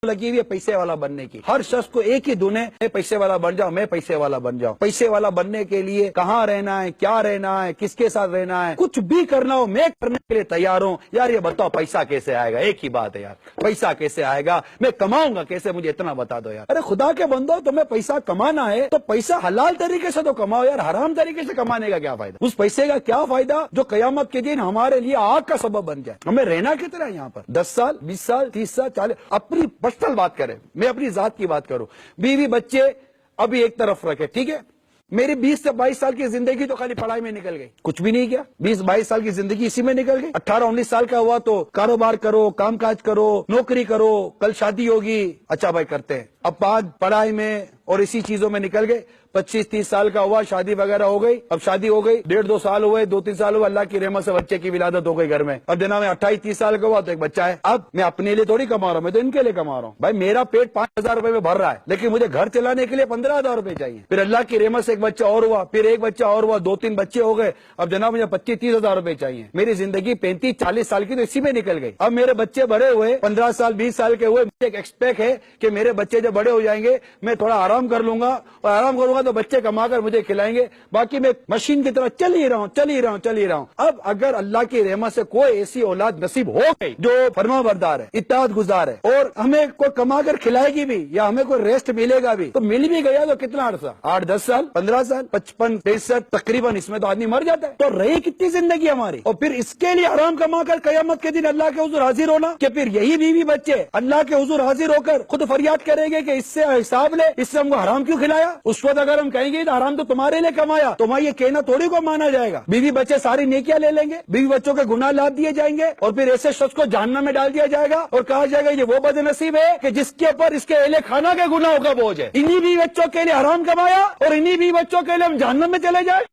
लगी हुई है पैसे वाला बनने की। हर शख्स को एक ही धुन है, मैं पैसे वाला बन जाऊं, मैं पैसे वाला बन जाऊं। पैसे वाला बनने के लिए कहाँ रहना है, क्या रहना है, किसके साथ रहना है, कुछ भी करना हो मैं करने के लिए तैयार हूँ। यार ये बताओ पैसा कैसे आएगा? एक ही बात है यार, पैसा कैसे आएगा, मैं कमाऊंगा कैसे, मुझे इतना बता दो यार। अरे खुदा के बंदो, तुम्हें पैसा कमाना है तो पैसा हलाल तरीके से तो कमाओ यार, हराम तरीके से कमाने का क्या फायदा? उस पैसे का क्या फायदा जो कयामत के दिन हमारे लिए आग का सबब बन जाए। हमें रहना कितना है यहाँ पर? 10 साल, 20 साल, 30 साल, 40। अपनी पर्सनल बात करें, मैं अपनी जात की बात करूं, बीवी बच्चे अभी एक तरफ रखे, ठीक है। मेरी 20 से 22 साल की जिंदगी तो खाली पढ़ाई में निकल गई, कुछ भी नहीं किया। 20-22 साल की जिंदगी इसी में निकल गई। 18-19 साल का हुआ तो कारोबार करो, कामकाज करो, नौकरी करो, कल शादी होगी, अच्छा भाई करते हैं। अब बाद पढ़ाई में और इसी चीजों में निकल गए। 25-30 साल का हुआ, शादी वगैरह हो गई। अब शादी हो गई, 1.5-2 साल हुए, 2-3 साल हुए, अल्लाह की रहमत से बच्चे की विलादत हो गई घर में। अब दिना में 28-30 साल का हुआ तो एक बच्चा है। अब मैं अपने लिए थोड़ी कमा रहा हूं, मैं तो इनके लिए कमा रहा हूं। भाई मेरा पेट 5,000 रुपए में भर रहा है, लेकिन मुझे घर चलाने के लिए 15,000 रुपए चाहिए। फिर अल्लाह की रहमत से एक बच्चा और हुआ, फिर एक बच्चा और हुआ, 2-3 बच्चे हो गए। अब जनाब मुझे 25-30 हजार रुपए चाहिए। मेरी जिंदगी 35-40 साल की तो इसी में निकल गई। अब मेरे बच्चे बड़े हुए, 15 साल 20 साल के हुए, मुझे एक एक्सपेक्ट है कि मेरे बच्चे जब बड़े हो जाएंगे मैं थोड़ा आराम कर लूंगा, और आराम करूंगा तो बच्चे कमाकर मुझे खिलाएंगे। बाकी मैं मशीन की तरह चल ही रहा हूं। अब अगर अल्लाह की रहमत से कोई ऐसी औलाद नसीब हो गई जो फरमाबरदार है, इत्ताअत गुजार है, और हमें कोई कमाकर खिलाएगी भी, या हमें कोई रेस्ट मिलेगा भी, तो मिल भी गया तो कितना अरसा? 8-10 साल, 15 साल, 55-63 तकरीबन, इसमें तो आदमी मर जाता है। तो रही कितनी जिंदगी हमारी? और फिर इसके लिए हराम कमाकर कयामत के दिन अल्लाह के हुजूर हाजिर होना, कि फिर यही बीवी बच्चे अल्लाह के हुजूर हाजिर होकर खुद फरियाद करेंगे कि इससे हिसाब ले, इससे हमको हराम क्यों खिलाया? उस वक्त अगर हम कहेंगे तो हराम तो तुम्हारे लिए कमाया, तुम्हारा ये कहना थोड़ी को माना जाएगा। बीवी बच्चे सारी नेकियां ले लेंगे, बीवी बच्चों के गुनाह लाद दिए जाएंगे, और फिर ऐसे शख्स को जहन्नम में डाल दिया जाएगा और कहा जाएगा ये वो बदनसीब है कि जिसके ऊपर इसके अहले खाना के गुनाहों का बोझ है। इन्हीं बीवी बच्चों के लिए हराम कमाया और इन्हीं बीवी बच्चों के लिए हम जहन्नम में चले जाए।